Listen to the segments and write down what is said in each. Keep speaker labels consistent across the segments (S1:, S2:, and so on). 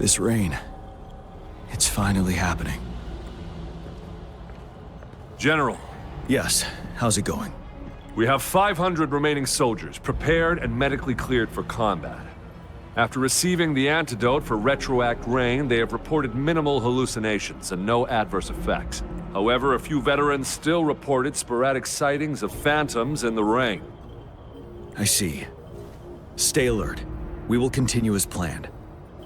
S1: This rain, it's finally happening.
S2: General,
S1: Yes, how's it going?
S2: we have 500 remaining soldiers, prepared and medically cleared for combat. After receiving the antidote for retroact rain, they have reported minimal hallucinations and no adverse effects. However, a few veterans still reported sporadic sightings of phantoms in the rain.
S1: I see. Stay alert. We will continue as planned.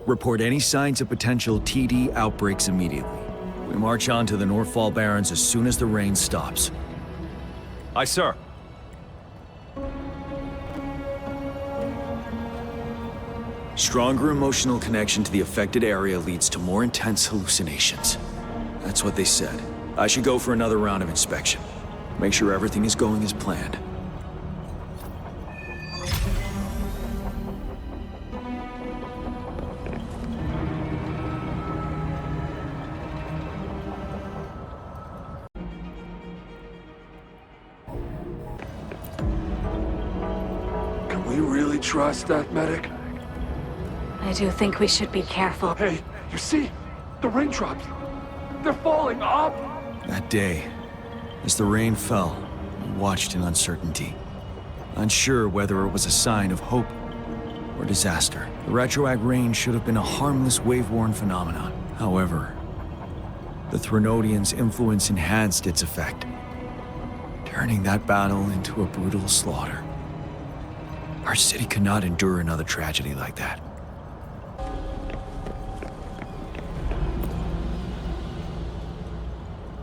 S1: Report any signs of potential TD outbreaks immediately. We march on to the Northfall Barrens as soon as the rain stops.
S2: Aye, sir.
S1: Stronger emotional connection to the affected area leads to more intense hallucinations. That's what they said. I should go for another round of inspection. Make sure everything is going as planned.
S2: Can we really trust that medic?
S3: I do think we should be careful.
S2: Hey, you see? The raindrops! They're falling up!
S1: That day, as the rain fell, we watched in uncertainty. Unsure whether it was a sign of hope or disaster. The retroact rain should have been a harmless wave-worn phenomenon. However, the Threnodians' influence enhanced its effect, turning that battle into a brutal slaughter. Our city could not endure another tragedy like that.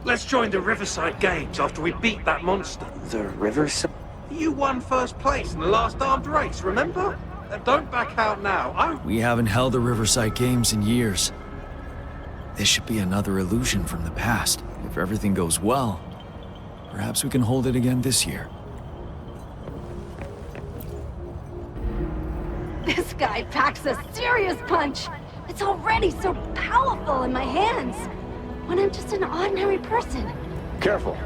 S4: Let's join the Riverside Games after we beat that monster.
S5: The Riverside?
S4: You won first place in the last armed race, remember? Don't back out now.
S1: We haven't held the Riverside Games in years. This should be another illusion from the past. If everything goes well, perhaps we can hold it again this year.
S3: This guy packs a serious punch. It's already so powerful in my hands. When I'm just an ordinary person.
S5: Careful.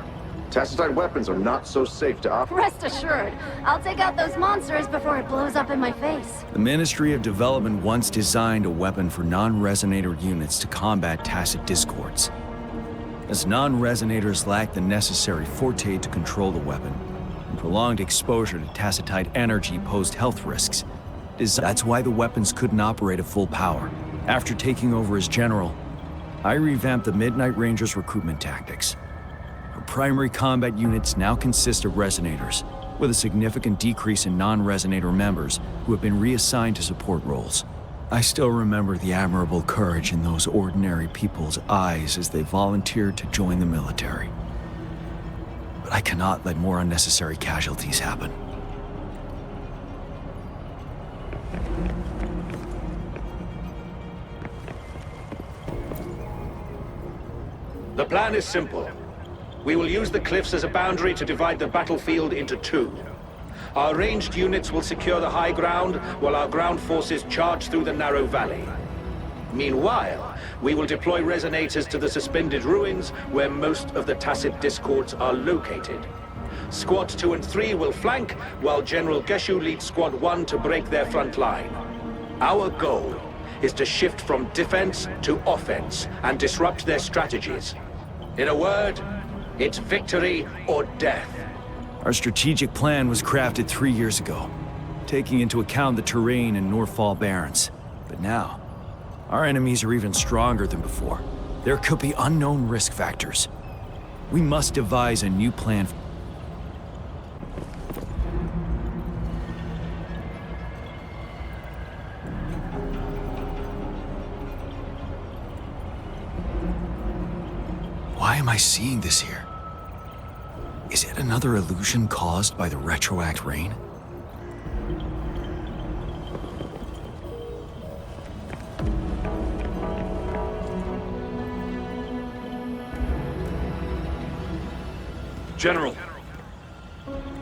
S5: Tempestade weapons are not so safe to operate.
S3: Rest assured, I'll take out those monsters before it blows up in my face.
S1: The Ministry of Development once designed a weapon for non-resonator units to combat tacit discords. As non-resonators lack the necessary forte to control the weapon, and prolonged exposure to tacitite energy posed health risks, that's why the weapons couldn't operate at full power. After taking over as general, I revamped the Midnight Rangers' recruitment tactics. Our primary combat units now consist of resonators, with a significant decrease in non-resonator members who have been reassigned to support roles. I still remember the admirable courage in those ordinary people's eyes as they volunteered to join the military. But I cannot let more unnecessary casualties happen.
S6: The plan is simple. We will use the cliffs as a boundary to divide the battlefield into two. Our ranged units will secure the high ground, while our ground forces charge through the narrow valley. Meanwhile, we will deploy resonators to the suspended ruins, where most of the tacit discords are located. Squad 2 and 3 will flank, while General Geshu leads Squad 1 to break their front line. Our goal is to shift from defense to offense and disrupt their strategies. In a word, it's victory or death.
S1: Our strategic plan was crafted 3 years ago, taking into account the terrain in Northfall Barrens. But now, our enemies are even stronger than before. There could be unknown risk factors. We must devise a new plan. Why am I seeing this here? Is it another illusion caused by the retroact rain?
S2: General,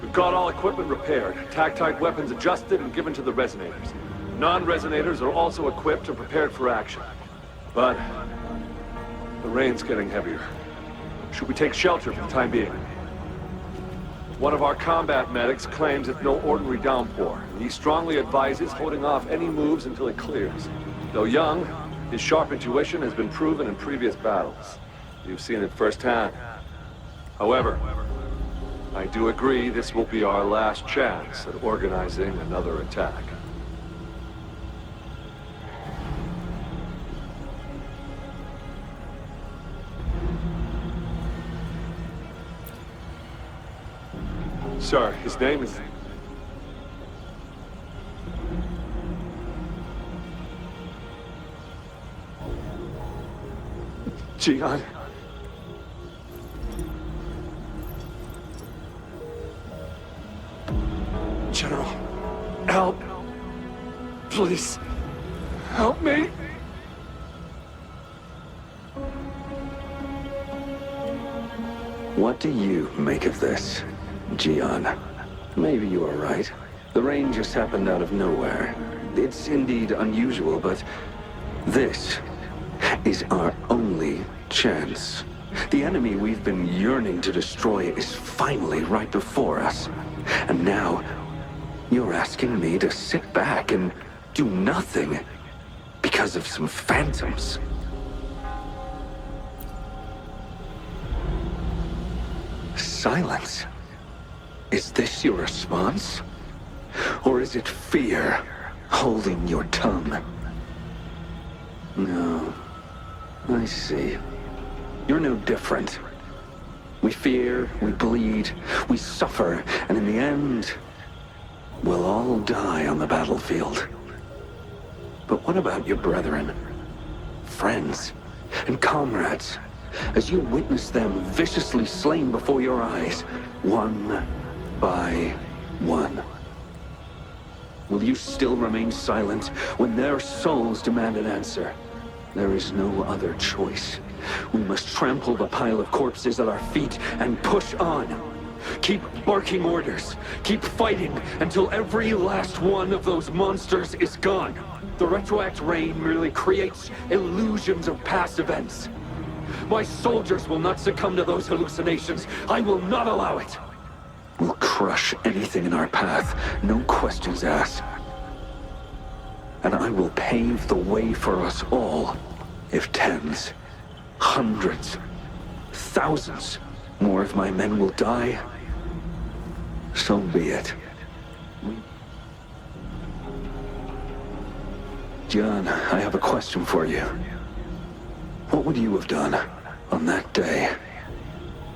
S2: we've got all equipment repaired, tactite weapons adjusted and given to the resonators. Non-resonators are also equipped and prepared for action. But the rain's getting heavier. Should we take shelter for the time being? One of our combat medics claims it's no ordinary downpour, and he strongly advises holding off any moves until it clears. Though young, His sharp intuition has been proven in previous battles. You've seen it firsthand. However, I do agree this will be our last chance at organizing another attack. Sir, his name is... Jian. General, help. Please, help me.
S7: What do you make of this, Jian? Maybe you are right. The rain just happened out of nowhere. It's indeed unusual, but this is our only chance. The enemy we've been yearning to destroy is finally right before us. And now, you're asking me to sit back and do nothing because of some phantoms. Silence. Is this your response? Or is it fear holding your tongue? No. I see. You're no different. We fear, we bleed, we suffer, and in the end, we'll all die on the battlefield. But what about your brethren, friends, and comrades, as you witness them viciously slain before your eyes, one by one? Will you still remain silent when their souls demand an answer? There is no other choice. We must trample the pile of corpses at our feet and push on. Keep barking orders. Keep fighting until every last one of those monsters is gone. The retroact rain merely creates illusions of past events. My soldiers will not succumb to those hallucinations. I will not allow it. We'll crush anything in our path, no questions asked. And I will pave the way for us all. If tens, hundreds, thousands more of my men will die, so be it. John, I have a question for you. What would you have done on that day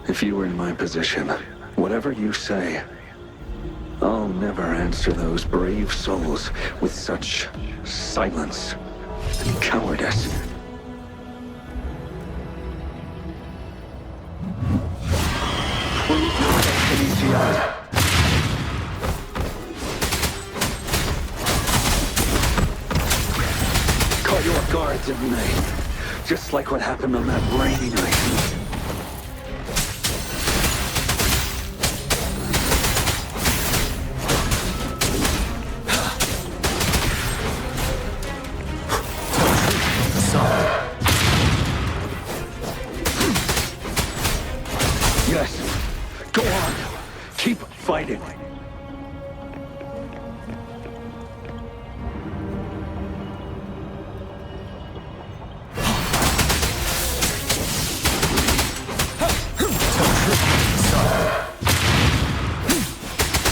S7: if you were in my position? Whatever you say, I'll never answer those brave souls with such silence and cowardice. Prove your destiny, Jian. Caught you off guard, didn't they? Just like what happened on that rainy night. Yes. Go on. Keep fighting.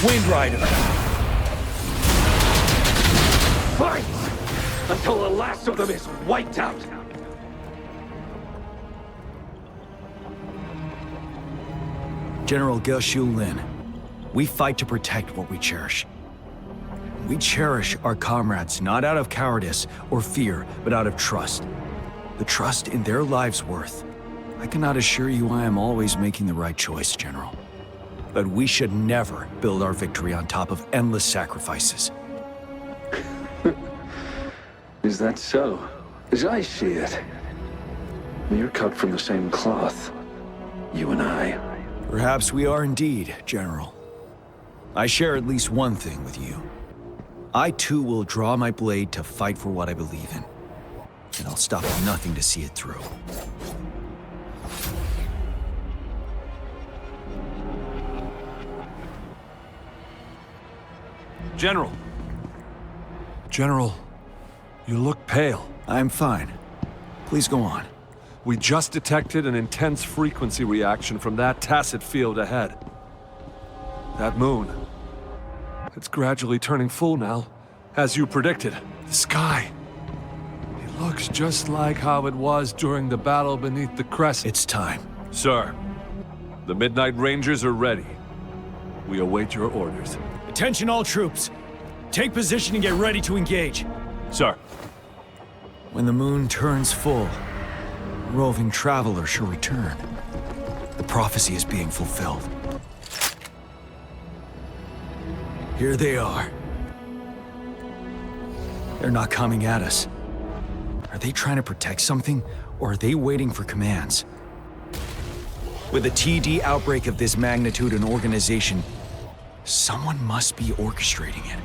S1: Wind Rider.
S7: Fight! Until the last of them is wiped out!
S1: General Ge Lin, we fight to protect what we cherish. We cherish our comrades not out of cowardice or fear, but out of trust. The trust in their lives' worth. I cannot assure you I am always making the right choice, General. But we should never build our victory on top of endless sacrifices.
S7: Is that so? As I see it, we're cut from the same cloth, you and I.
S1: Perhaps we are indeed, General. I share at least one thing with you. I too will draw my blade to fight for what I believe in. And I'll stop at nothing to see it through.
S2: General. General, you look pale.
S1: I'm fine. Please go on.
S2: We just detected an intense frequency reaction from that tacit field ahead. That moon. It's gradually turning full now, as you predicted. The sky. It looks just like how it was during the battle beneath the crest.
S1: It's time.
S2: Sir, the Midnight Rangers are ready. We await your orders.
S1: Attention all troops. Take position and get ready to engage.
S2: Sir.
S1: When the moon turns full, roving travelers shall return. The prophecy is being fulfilled. Here they are. They're not coming at us. Are they trying to protect something, or are they waiting for commands? With a TD outbreak of this magnitude and organization, someone must be orchestrating it.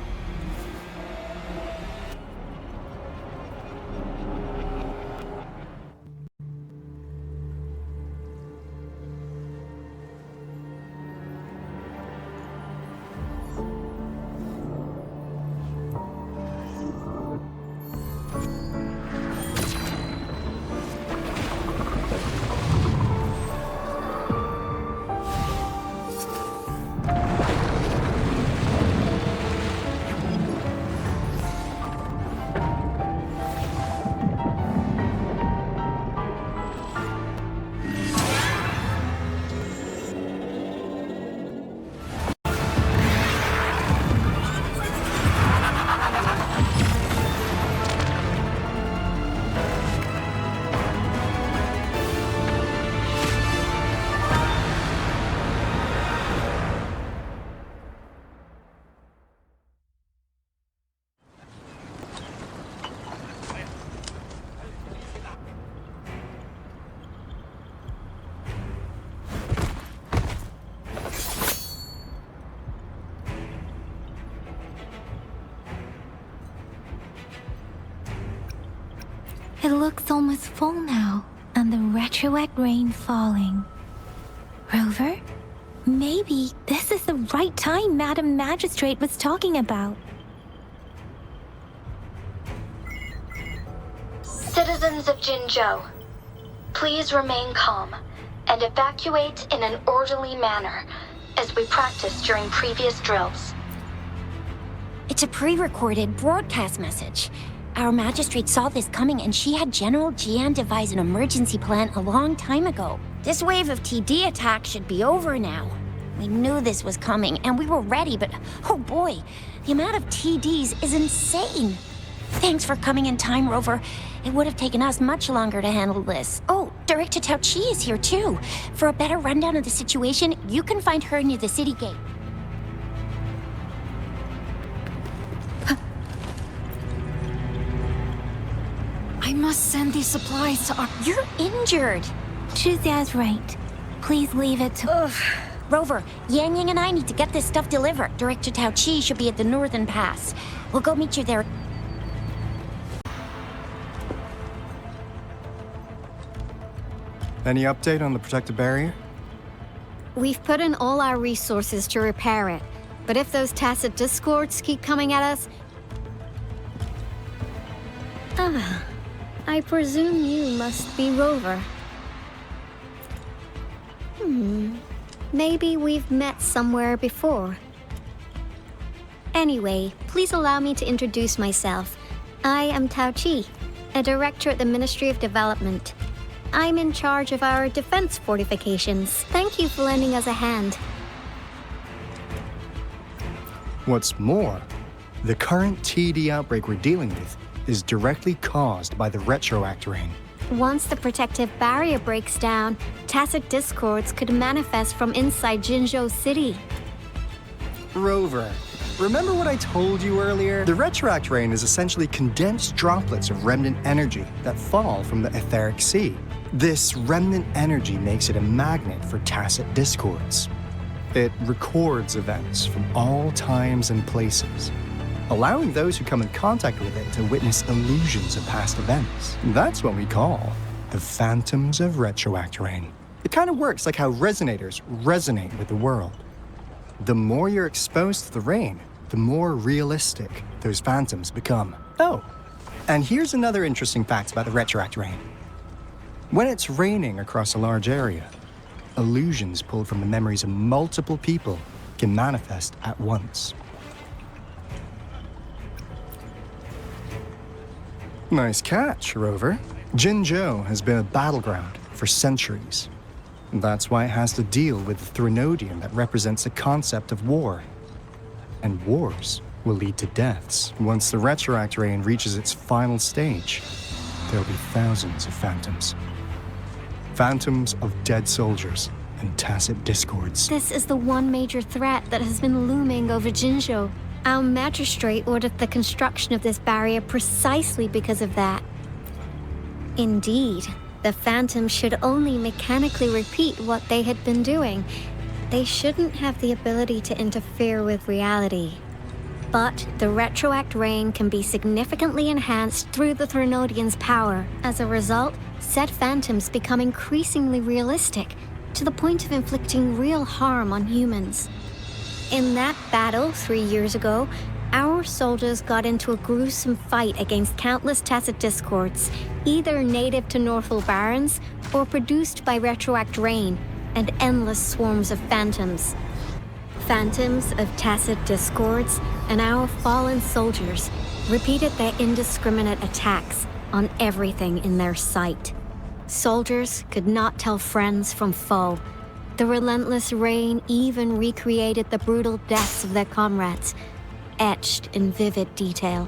S8: It looks almost full now, and the retroact rain falling. Rover? Maybe this is the right time Madam Magistrate was talking about.
S9: Citizens of Jinzhou, please remain calm and evacuate in an orderly manner, as we practiced during previous drills.
S8: It's a pre-recorded broadcast message. Our magistrate saw this coming and she had General Jian devise an emergency plan a long time ago. This wave of TD attacks should be over now. We knew this was coming and we were ready, but oh boy, the amount of TDs is insane. Thanks for coming in time, Rover. It would have taken us much longer to handle this. Oh, Director Tao Chi is here too. For a better rundown of the situation, you can find her near the city gate.
S3: I must send these supplies to our...
S8: You're injured. Chuxia's right. Please leave it to...
S3: Ugh.
S8: Rover, Yang Yang and I need to get this stuff delivered. Director Tao Chi should be at the Northern Pass. We'll go meet you there.
S10: Any update on the protective barrier?
S3: We've put in all our resources to repair it, but if those tacit discords keep coming at us... I presume you must be Rover. Maybe we've met somewhere before. Anyway, please allow me to introduce myself. I am Tao Chi, a director at the Ministry of Development. I'm in charge of our defense fortifications. Thank you for lending us a hand.
S10: What's more, the current TD outbreak we're dealing with is directly caused by the retroact rain.
S3: Once the protective barrier breaks down, tacit discords could manifest from inside Jinzhou City.
S10: Rover, remember what I told you earlier? The retroact rain is essentially condensed droplets of remnant energy that fall from the etheric sea. This remnant energy makes it a magnet for tacit discords. It records events from all times and places, allowing those who come in contact with it to witness illusions of past events. That's what we call the phantoms of retroact rain. It kind of works like how resonators resonate with the world. The more you're exposed to the rain, the more realistic those phantoms become. Oh, and here's another interesting fact about the retroact rain. When it's raining across a large area, illusions pulled from the memories of multiple people can manifest at once. Nice catch, Rover. Jinzhou has been a battleground for centuries. That's why it has to deal with the Threnodian that represents the concept of war. And wars will lead to deaths. Once the Retroact Reign reaches its final stage, there'll be thousands of phantoms. Phantoms of dead soldiers and tacit discords.
S3: This is the one major threat that has been looming over Jinzhou. Our magistrate ordered the construction of this barrier precisely because of that. Indeed, the phantoms should only mechanically repeat what they had been doing. They shouldn't have the ability to interfere with reality. But the Retroact Reign can be significantly enhanced through the Threnodian's power. As a result, said phantoms become increasingly realistic, to the point of inflicting real harm on humans. In that battle 3 years ago, our soldiers got into a gruesome fight against countless tacit discords, either native to Northal Barrens or produced by Retroact Reign, and endless swarms of phantoms. Phantoms of tacit discords and our fallen soldiers repeated their indiscriminate attacks on everything in their sight. Soldiers could not tell friends from foe. The relentless rain even recreated the brutal deaths of their comrades, etched in vivid detail.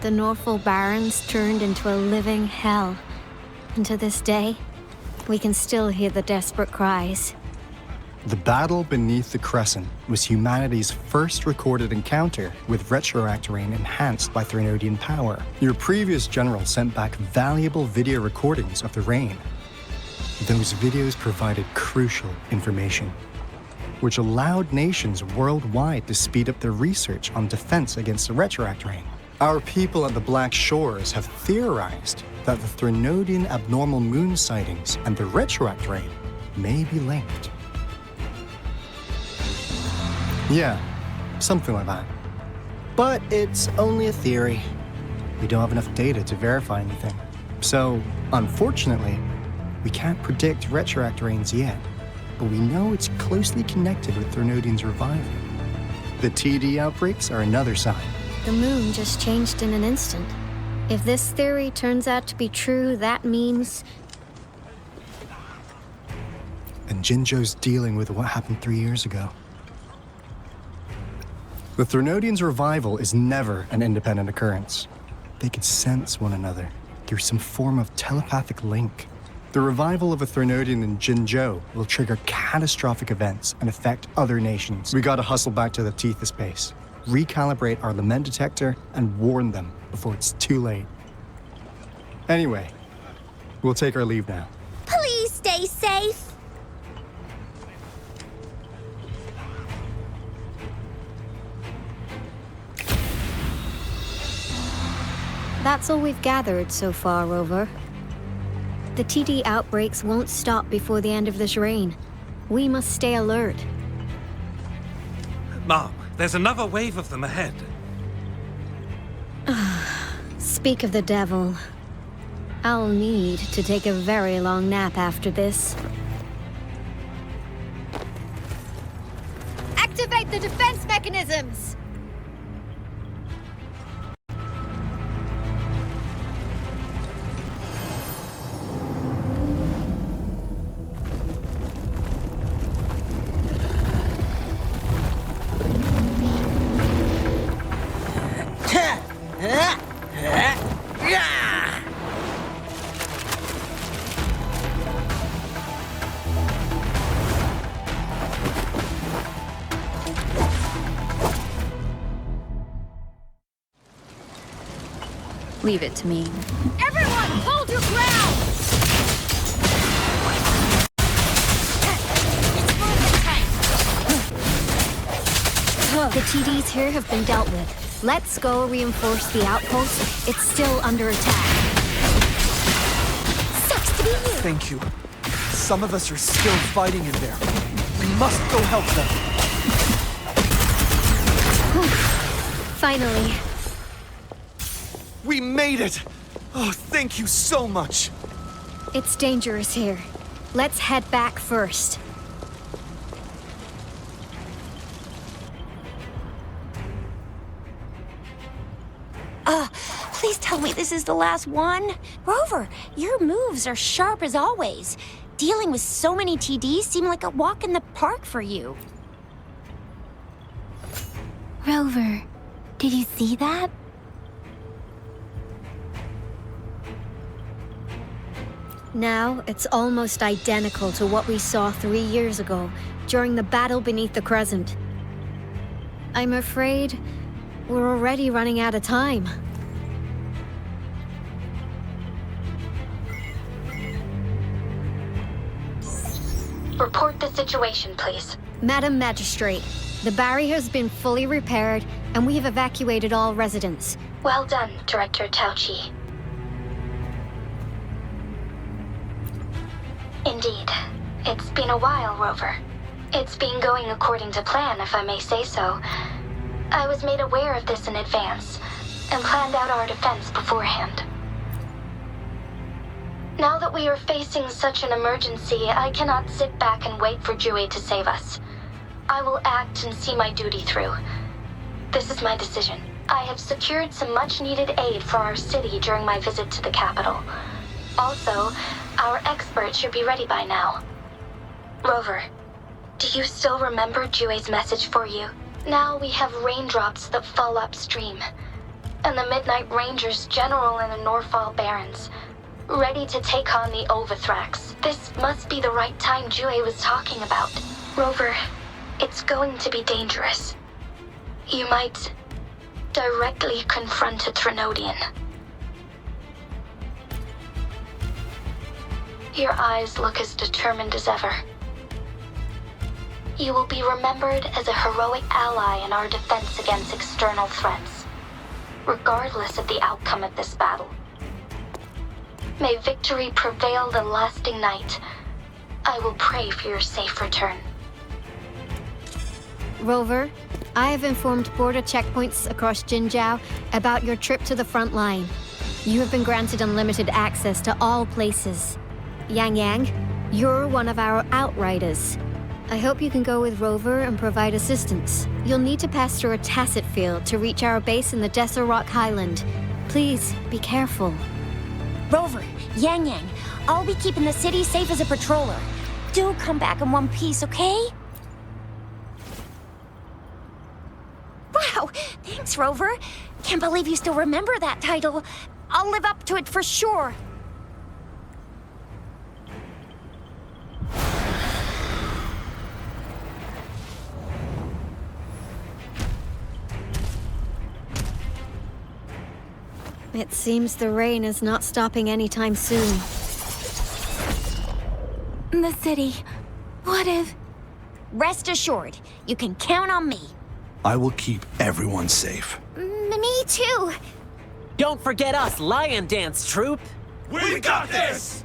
S3: The Northal Barrens turned into a living hell, and to this day, we can still hear the desperate cries.
S10: The battle beneath the Crescent was humanity's first recorded encounter with Retroact Reign enhanced by Threnodian power. Your previous general sent back valuable video recordings of the rain. Those videos provided crucial information, which allowed nations worldwide to speed up their research on defense against the Retroact Reign. Our people at the Black Shores have theorized that the Threnodian abnormal moon sightings and the Retroact Reign may be linked. Yeah, something like that. But it's only a theory. We don't have enough data to verify anything. So, unfortunately, we can't predict Retroact Reigns yet, but we know it's closely connected with Threnodian's revival. The TD outbreaks are another sign.
S3: The moon just changed in an instant. If this theory turns out to be true, that means...
S10: And Jinzhou's dealing with what happened 3 years ago. The Threnodian's revival is never an independent occurrence. They could sense one another through some form of telepathic link. The revival of a Threnodian in Jinzhou will trigger catastrophic events and affect other nations. We gotta hustle back to the Tethys base, recalibrate our lament detector, and warn them before it's too late. Anyway, we'll take our leave now.
S8: Please stay safe.
S3: That's all we've gathered so far, Rover. The TD outbreaks won't stop before the end of this reign. We must stay alert.
S4: Mom, there's another wave of them ahead.
S3: Speak of the devil. I'll need to take a very long nap after this.
S11: Activate the defense mechanisms!
S12: Leave it to me.
S11: Everyone, hold your ground!
S3: The TDs here have been dealt with. Let's go reinforce the outpost. It's still under attack.
S8: Sucks to be you.
S13: Thank you. Some of us are still fighting in there. We must go help them.
S3: Finally.
S13: We made it! Oh, Thank you so much.
S3: It's dangerous here. Let's head back first.
S8: Please tell me this is the last one. Rover, your moves are sharp as always. Dealing with so many TDs seemed like a walk in the park for you.
S3: Rover, did you see that? Now, it's almost identical to what we saw 3 years ago, during the battle beneath the Crescent. I'm afraid we're already running out of time.
S9: Report the situation, please.
S3: Madam Magistrate, the barrier has been fully repaired, and we have evacuated all residents.
S9: Well done, Director Tauchi. Indeed. It's been a while, Rover. It's been going according to plan, if I may say so. I was made aware of this in advance, and planned out our defense beforehand. Now that we are facing such an emergency, I cannot sit back and wait for Jue to save us. I will act and see my duty through. This is my decision. I have secured some much-needed aid for our city during my visit to the capital. Also, our expert should be ready by now. Rover, do you still remember Jue's message for you? Now we have raindrops that fall upstream, and the Midnight Rangers General in the Norfall Barrens, ready to take on the Overthrax. This must be the right time Jue was talking about. Rover, it's going to be dangerous. You might directly confront a Trinodian. Your eyes look as determined as ever. You will be remembered as a heroic ally in our defense against external threats, regardless of the outcome of this battle. May victory prevail the lasting night. I will pray for your safe return.
S3: Rover, I have informed border checkpoints across Jinjiao about your trip to the front line. You have been granted unlimited access to all places. Yang Yang, you're one of our outriders. I hope you can go with Rover and provide assistance. You'll need to pass through a tacit field to reach our base in the Desert Rock Highland. Please, be careful.
S8: Rover, Yang Yang, I'll be keeping the city safe as a patroller. Do come back in one piece, okay? Wow, thanks, Rover. Can't believe you still remember that title. I'll live up to it for sure.
S3: It seems the rain is not stopping anytime soon. The city. What if...
S8: Rest assured, you can count on me.
S12: I will keep everyone safe.
S8: Me too.
S14: Don't forget us, Lion Dance Troop.
S12: We got this!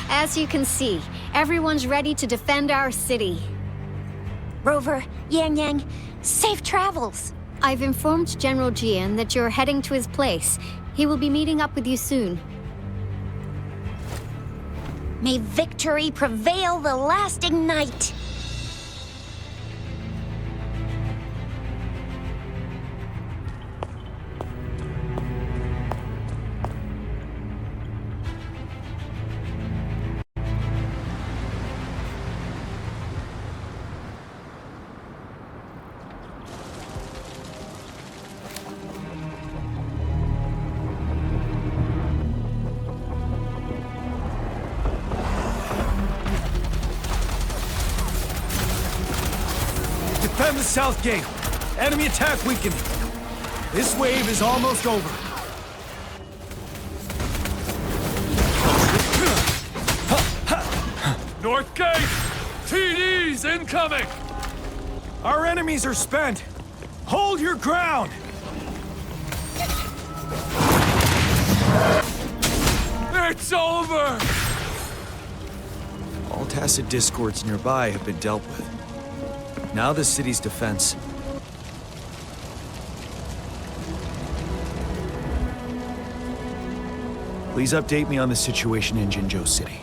S3: As you can see, everyone's ready to defend our city.
S8: Rover, Yang Yang, safe travels.
S3: I've informed General Jian that you're heading to his place. He will be meeting up with you soon.
S8: May victory prevail the lasting night.
S1: Defend the south gate. Enemy attack weakening. This wave is almost over.
S2: North gate! TDs incoming!
S1: Our enemies are spent. Hold your ground.
S2: It's over!
S1: All tacit discords nearby have been dealt with. Now the city's defense. Please update me on the situation in Jinzhou City.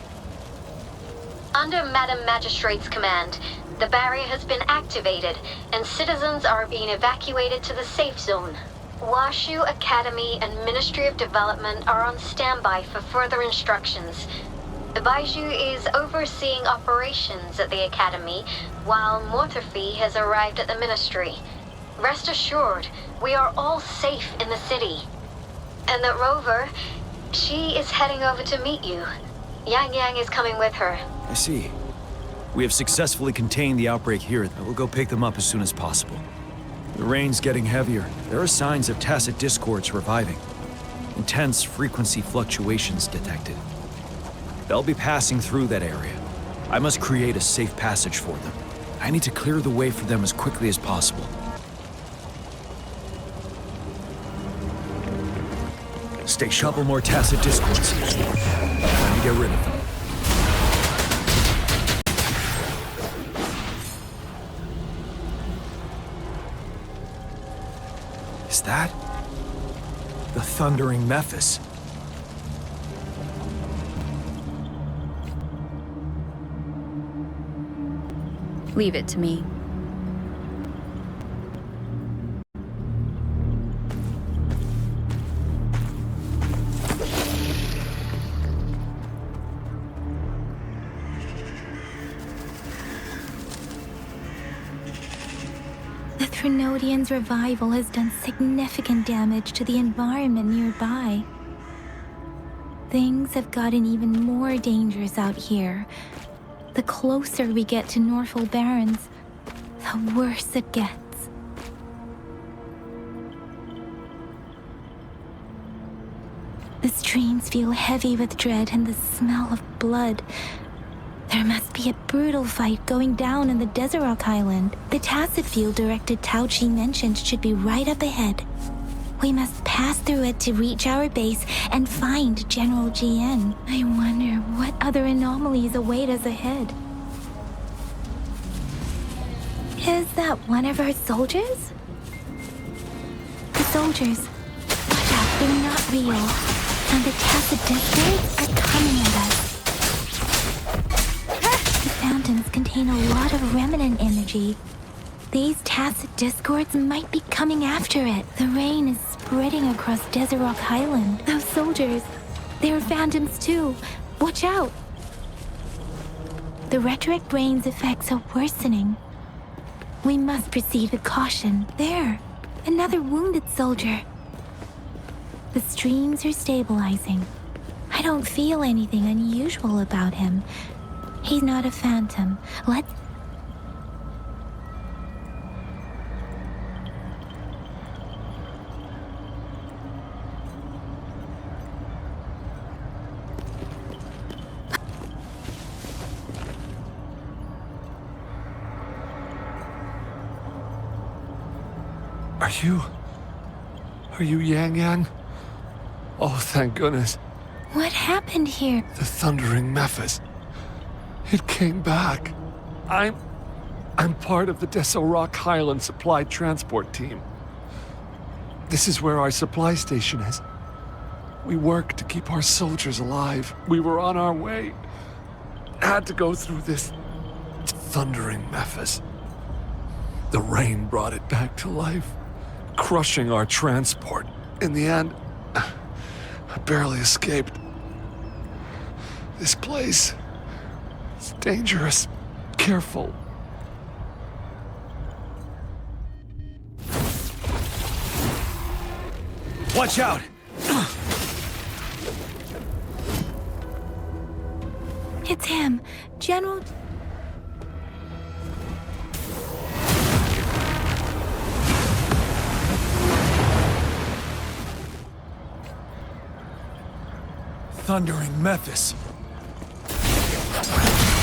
S9: Under Madam Magistrate's command, the barrier has been activated, and citizens are being evacuated to the safe zone. Washu Academy and Ministry of Development are on standby for further instructions. The Baiju is overseeing operations at the Academy, while Mortherfee has arrived at the Ministry. Rest assured, we are all safe in the city. And that Rover, she is heading over to meet you. Yang Yang is coming with her.
S1: I see. We have successfully contained the outbreak here. I will go pick them up as soon as possible. The rain's getting heavier. There are signs of tacit discords reviving. Intense frequency fluctuations detected. They'll be passing through that area. I must create a safe passage for them. I need to clear the way for them as quickly as possible. Stay sharp. Couple more tacit discords. Time to get rid of them. Is that the thundering Mephis?
S15: Leave it to me.
S16: The Threnodian's revival has done significant damage to the environment nearby. Things have gotten even more dangerous out here. The closer we get to Norfolk Barrens, the worse it gets. The streams feel heavy with dread and the smell of blood. There must be a brutal fight going down in the Desert Island. The tacit field directed Tao Chi mentioned should be right up ahead. We must pass through it to reach our base and find General GN. I wonder what other anomalies await us ahead. Is that one of our soldiers? The soldiers. Watch out, they're not real. And the tacit discords are coming at us. The fountains contain a lot of remnant energy. These tacit discords might be coming after it. The rain is spreading across Desert Rock Highland. Those soldiers, they're phantoms too. Watch out! The rhetoric rain's effects are worsening. We must proceed with caution. There, another wounded soldier. The streams are stabilizing. I don't feel anything unusual about him. He's not a phantom. Let's...
S2: Are you Yang Yang? Oh, thank goodness.
S16: What happened here?
S2: The thundering Mephis. It came back. I'm part of the Deso Rock Highland supply transport team. This is where our supply station is. We work to keep our soldiers alive. We were on our way. Had to go through this thundering Mephis. The rain brought it back to life, crushing our transport. In the end, I barely escaped. This place is dangerous. Careful.
S1: Watch out!
S16: It's him, General...
S1: Thundering Mephis.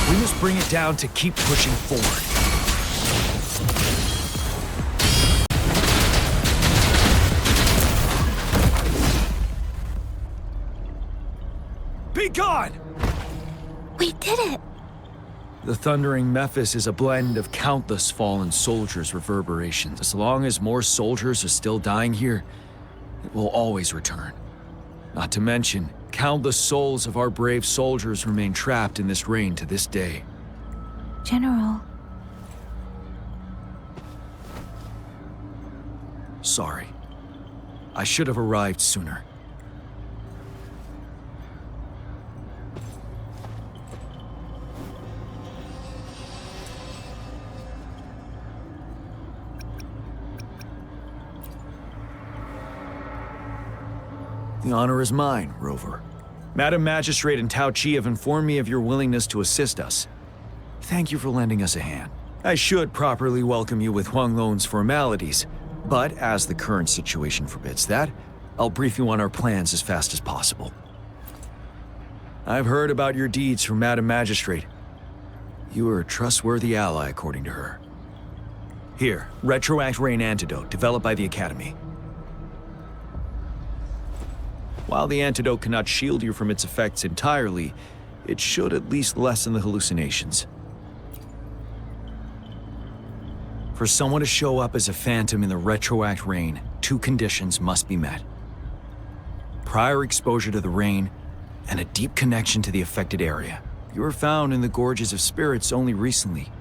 S1: We must bring it down to keep pushing forward. Be gone!
S16: We did it!
S1: The Thundering Mephis is a blend of countless fallen soldiers' reverberations. As long as more soldiers are still dying here, it will always return. Not to mention, Countless souls of our brave soldiers remain trapped in this rain to this day.
S16: General.
S1: Sorry. I should have arrived sooner. The honor is mine, Rover. Madam Magistrate and Tao Chi have informed me of your willingness to assist us. Thank you for lending us a hand. I should properly welcome you with Huanglong's formalities, but as the current situation forbids that, I'll brief you on our plans as fast as possible. I've heard about your deeds from Madam Magistrate. You are a trustworthy ally, according to her. Here, Retroact Rain Antidote, developed by the Academy. While the antidote cannot shield you from its effects entirely, it should at least lessen the hallucinations. For someone to show up as a phantom in the Retroact Rain, 2 conditions must be met. Prior exposure to the rain, and a deep connection to the affected area. You were found in the Gorges of Spirits only recently,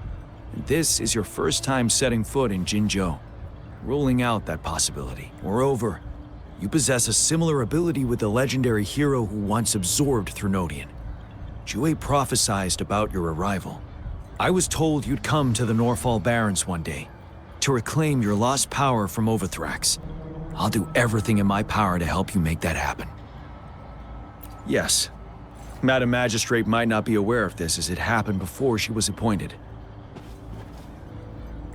S1: and this is your first time setting foot in Jinzhou, ruling out that possibility. Moreover, you possess a similar ability with the legendary hero who once absorbed Threnodian. Jue prophesied about your arrival. I was told you'd come to the Norfall Barrens one day, to reclaim your lost power from Overthrax. I'll do everything in my power to help you make that happen. Yes, Madam Magistrate might not be aware of this as it happened before she was appointed.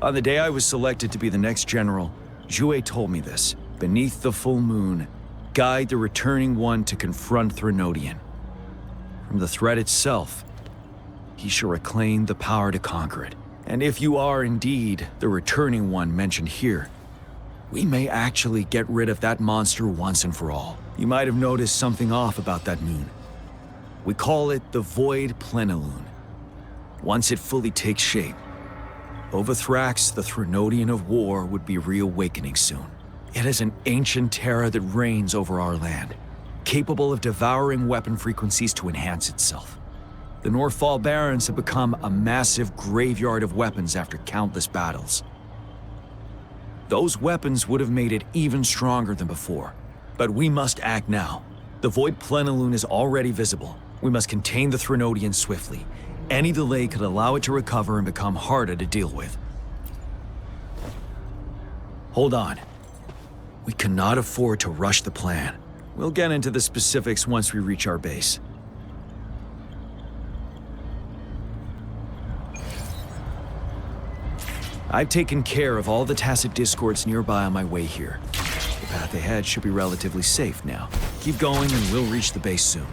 S1: On the day I was selected to be the next general, Jue told me this. Beneath the full moon, guide the returning one to confront Threnodian. From the threat itself, he shall reclaim the power to conquer it. And if you are indeed the returning one mentioned here, we may actually get rid of that monster once and for all. You might have noticed something off about that moon. We call it the Void Plenilune. Once it fully takes shape, Overthrax, the Threnodian of war, would be reawakening soon. It is an ancient terror that reigns over our land, capable of devouring weapon frequencies to enhance itself. The Norfall Barrens have become a massive graveyard of weapons after countless battles. Those weapons would have made it even stronger than before, but we must act now. The Void Plenilune is already visible. We must contain the Threnodian swiftly. Any delay could allow it to recover and become harder to deal with. Hold on. We cannot afford to rush the plan. We'll get into the specifics once we reach our base. I've taken care of all the tacit discords nearby on my way here. The path ahead should be relatively safe now. Keep going and we'll reach the base soon.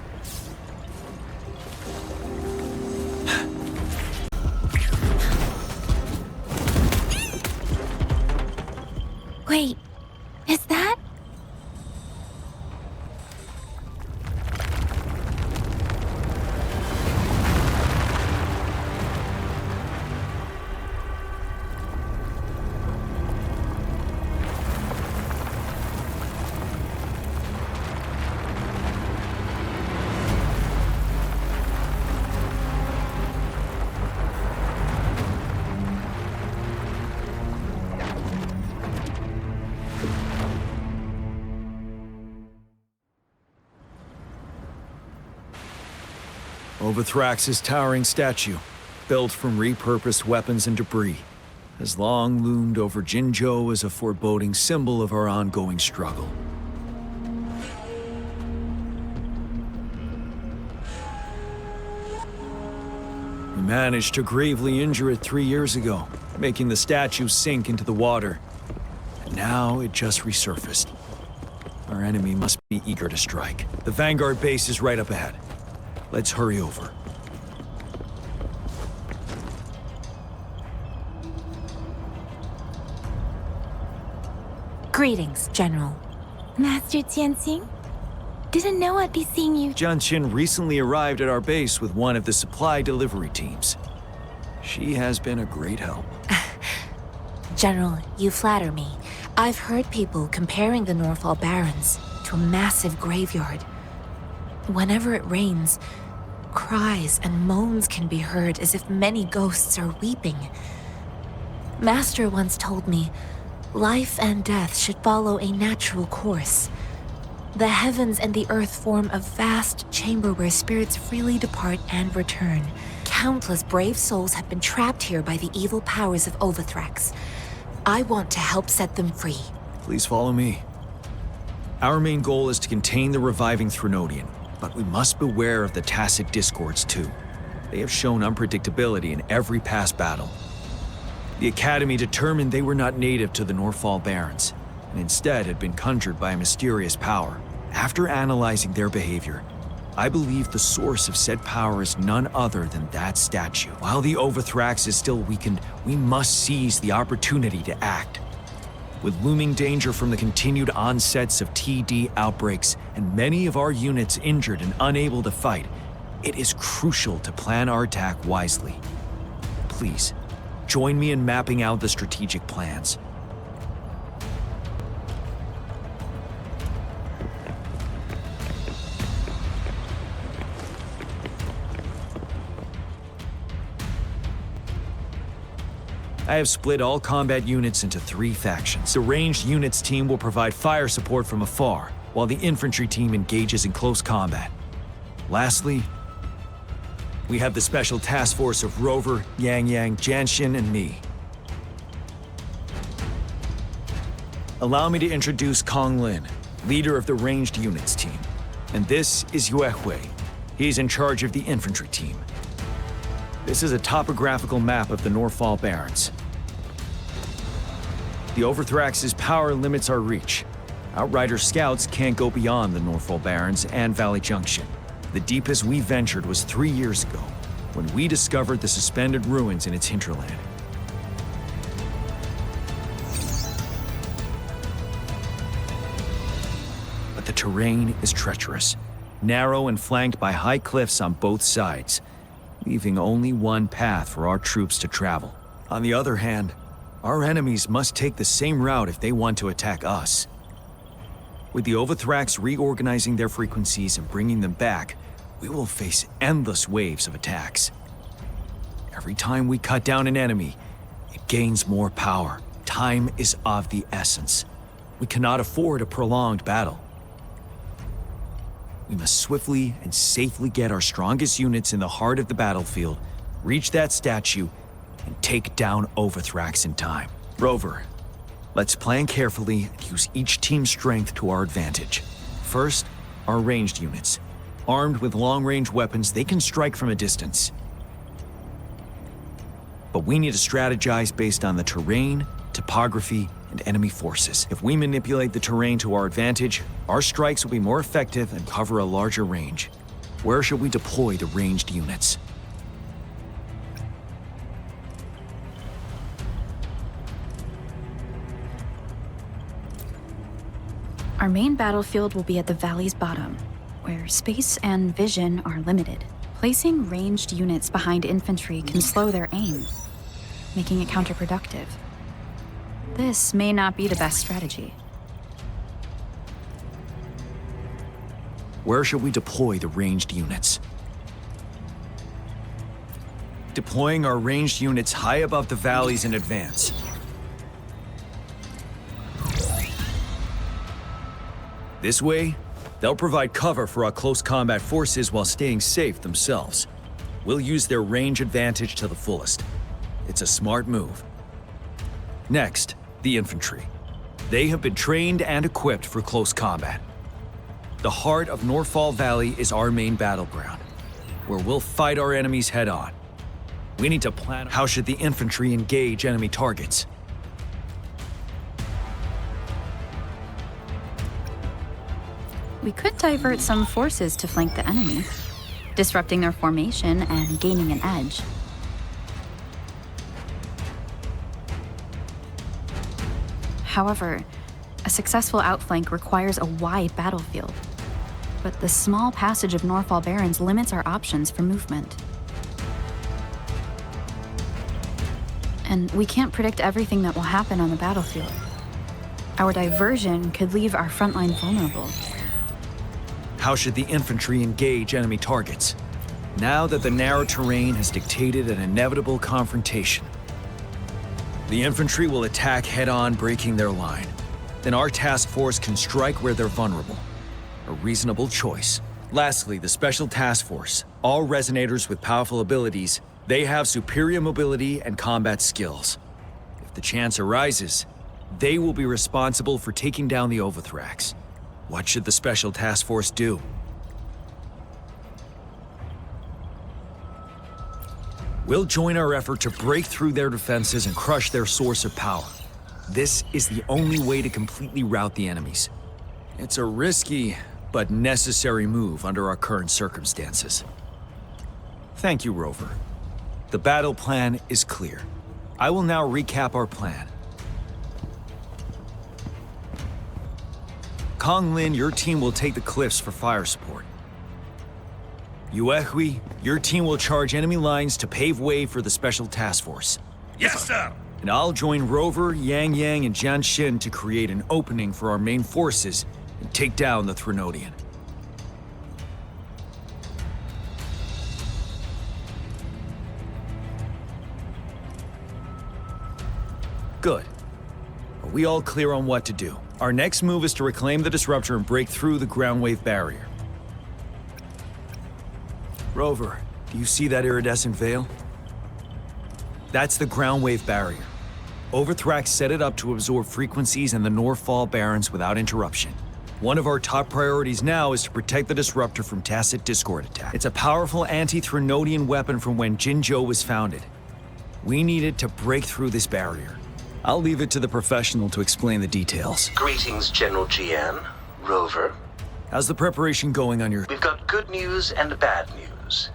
S16: Wait, is that?
S1: Overthrax's towering statue, built from repurposed weapons and debris, has long loomed over Jinzhou as a foreboding symbol of our ongoing struggle. We managed to gravely injure it 3 years ago, making the statue sink into the water. And now it just resurfaced. Our enemy must be eager to strike. The Vanguard base is right up ahead. Let's hurry over.
S16: Greetings, General. Master Tianxing? Didn't know I'd be seeing you.
S1: Jianqin recently arrived at our base with one of the supply delivery teams. She has been a great help.
S8: General, you flatter me. I've heard people comparing the Norfall Barrens to a massive graveyard.
S17: Whenever it rains, cries and moans can be heard as if many ghosts are weeping. Master once told me, life and death should follow a natural course. The heavens and the earth form a vast chamber where spirits freely depart and return. Countless brave souls have been trapped here by the evil powers of Wuthering. I want to help set them free.
S1: Please follow me. Our main goal is to contain the reviving Threnodian, but we must beware of the tacit discords too. They have shown unpredictability in every past battle. The Academy determined they were not native to the Norfall Barrens, and instead had been conjured by a mysterious power. After analyzing their behavior, I believe the source of said power is none other than that statue. While the Overthrax is still weakened, we must seize the opportunity to act. With looming danger from the continued onsets of TD outbreaks and many of our units injured and unable to fight, it is crucial to plan our attack wisely. Please, join me in mapping out the strategic plans. I have split all combat units into 3 factions. The ranged units team will provide fire support from afar, while the infantry team engages in close combat. Lastly, we have the special task force of Rover, Yang Yang, Janshin, and me. Allow me to introduce Kong Lin, leader of the ranged units team. And this is Yuehui. He's in charge of the infantry team. This is a topographical map of the Norfall Barrens. The Overthrax's power limits our reach. Outrider scouts can't go beyond the Norfall Barrens and Valley Junction. The deepest we ventured was 3 years ago, when we discovered the suspended ruins in its hinterland. But the terrain is treacherous, narrow and flanked by high cliffs on both sides, leaving only one path for our troops to travel. On the other hand, our enemies must take the same route if they want to attack us. With the Overthrax reorganizing their frequencies and bringing them back, we will face endless waves of attacks. Every time we cut down an enemy, it gains more power. Time is of the essence. We cannot afford a prolonged battle. We must swiftly and safely get our strongest units in the heart of the battlefield, reach that statue, and take down Overthrax in time. Rover, let's plan carefully and use each team's strength to our advantage. First, our ranged units. Armed with long-range weapons, they can strike from a distance. But we need to strategize based on the terrain, topography, and enemy forces. If we manipulate the terrain to our advantage, our strikes will be more effective and cover a larger range. Where should we deploy the ranged units?
S15: Our main battlefield will be at the valley's bottom, where space and vision are limited. Placing ranged units behind infantry can slow their aim, making it counterproductive. This may not be the best strategy.
S1: Where should we deploy the ranged units? Deploying our ranged units high above the valleys in advance. This way, they'll provide cover for our close combat forces while staying safe themselves. We'll use their range advantage to the fullest. It's a smart move. Next, the infantry. They have been trained and equipped for close combat. The heart of Norfall Valley is our main battleground, where we'll fight our enemies head-on. We need to plan how should the infantry engage enemy targets.
S15: We could divert some forces to flank the enemy, disrupting their formation and gaining an edge. However, a successful outflank requires a wide battlefield, but the small passage of Norfall Barrens limits our options for movement. And we can't predict everything that will happen on the battlefield. Our diversion could leave our front line vulnerable.
S1: How should the infantry engage enemy targets? Now that the narrow terrain has dictated an inevitable confrontation. The infantry will attack head-on, breaking their line. Then our task force can strike where they're vulnerable. A reasonable choice. Lastly, the Special Task Force. All resonators with powerful abilities, they have superior mobility and combat skills. If the chance arises, they will be responsible for taking down the Overthrax. What should the Special Task Force do? We'll join our effort to break through their defenses and crush their source of power. This is the only way to completely rout the enemies. It's a risky, but necessary move under our current circumstances. Thank you, Rover. The battle plan is clear. I will now recap our plan. Kong Lin, your team will take the cliffs for fire support. Yuehui, your team will charge enemy lines to pave way for the Special Task Force.
S12: Yes, sir!
S1: And I'll join Rover, Yang Yang, and Jian Xin to create an opening for our main forces and take down the Threnodian. Good. Are we all clear on what to do? Our next move is to reclaim the Disruptor and break through the ground wave barrier. Rover, do you see that iridescent veil? That's the ground wave barrier. Overthrax set it up to absorb frequencies in the Norfall Barrens without interruption. One of our top priorities now is to protect the Disruptor from tacit discord attack. It's a powerful anti-Threnodian weapon from when Jinzhou was founded. We need it to break through this barrier. I'll leave it to the professional to explain the details.
S18: Greetings, General Jian. Rover.
S1: How's the preparation going on your...
S18: We've got good news and bad news.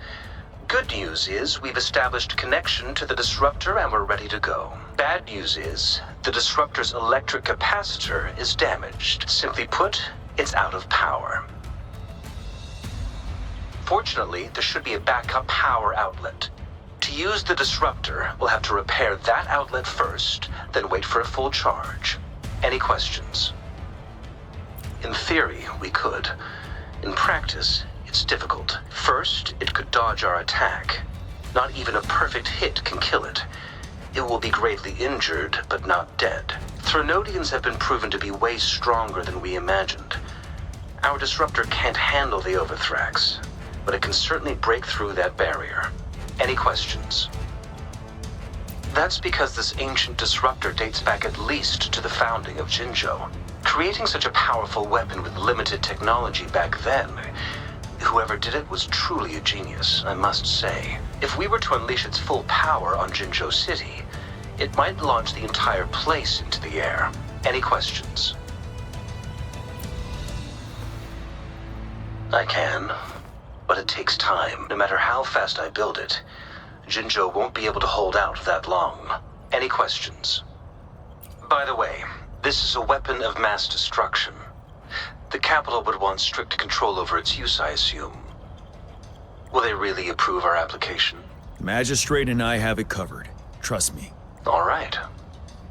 S18: Good news is we've established connection to the Disruptor and we're ready to go. Bad news is the Disruptor's electric capacitor is damaged. Simply put, it's out of power. Fortunately, there should be a backup power outlet. To use the Disruptor, we'll have to repair that outlet first, then wait for a full charge. Any questions? In theory, we could. In practice, it's difficult. First, it could dodge our attack. Not even a perfect hit can kill it. It will be greatly injured, but not dead. Threnodians have been proven to be way stronger than we imagined. Our Disruptor can't handle the Overthrax, but it can certainly break through that barrier. Any questions? That's because this ancient Disruptor dates back at least to the founding of Jinzhou. Creating such a powerful weapon with limited technology back then, whoever did it was truly a genius, I must say. If we were to unleash its full power on Jinzhou City, it might launch the entire place into the air. Any questions? I can, but it takes time. No matter how fast I build it, Jinzhou won't be able to hold out that long. Any questions? By the way, this is a weapon of mass destruction. The capital would want strict control over its use, I assume. Will they really approve our application?
S1: Magistrate and I have it covered. Trust me.
S18: All right.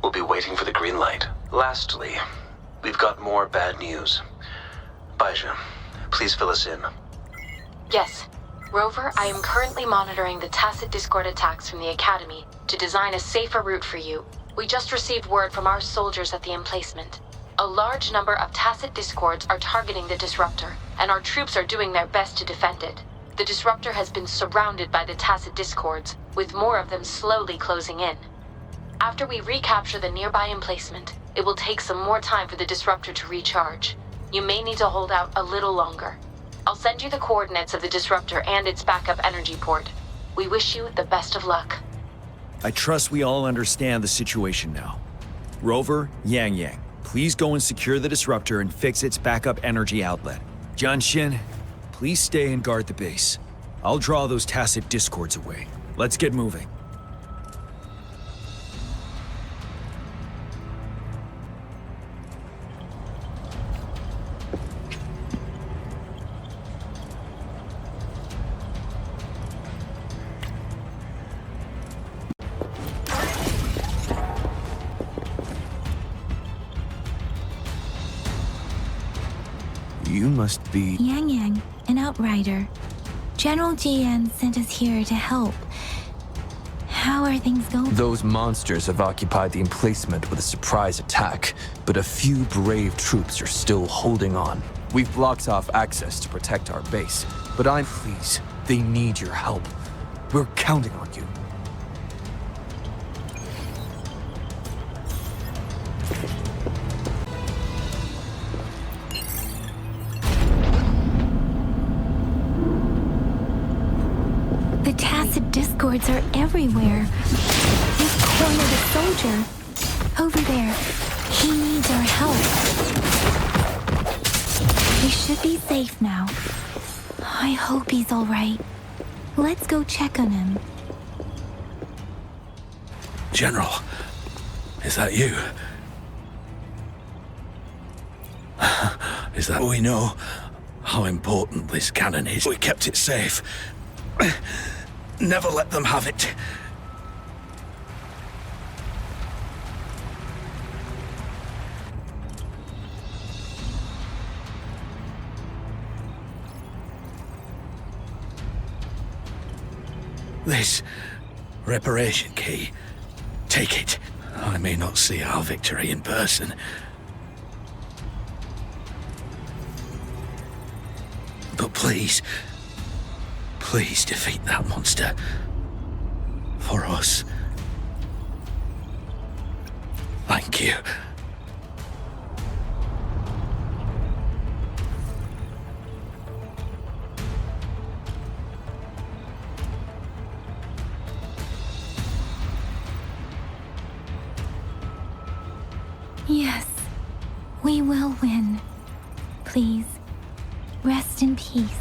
S18: We'll be waiting for the green light. Lastly, we've got more bad news. Baizha, please fill us in.
S17: Yes. Rover, I am currently monitoring the tacit discord attacks from the Academy to design a safer route for you. We just received word from our soldiers at the emplacement. A large number of tacit discords are targeting the Disruptor, and our troops are doing their best to defend it. The Disruptor has been surrounded by the tacit discords, with more of them slowly closing in. After we recapture the nearby emplacement, it will take some more time for the Disruptor to recharge. You may need to hold out a little longer. I'll send you the coordinates of the Disruptor and its backup energy port. We wish you the best of luck.
S1: I trust we all understand the situation now. Rover, Yang Yang, please go and secure the Disruptor and fix its backup energy outlet. Jian Xin, please stay and guard the base. I'll draw those tacit discords away. Let's get moving.
S12: You
S1: must be...
S16: Yang, an outrider. General Jian sent us here to help. How are things going?
S13: Those monsters have occupied the emplacement with a surprise attack, but a few brave troops are still holding on. We've blocked off access to protect our base, but please, they need your help. We're counting on you.
S16: The tacit discords are everywhere. We've cornered a soldier. Over there. He needs our help. We should be safe now. I hope he's all right. Let's go check on him.
S12: General, is that you? Is that we know how important this cannon is? We kept it safe. Never let them have it. This reparation key. Take it. I may not see our victory in person. But please defeat that monster. For us. Thank you.
S16: Yes, we will win. Please, rest in peace.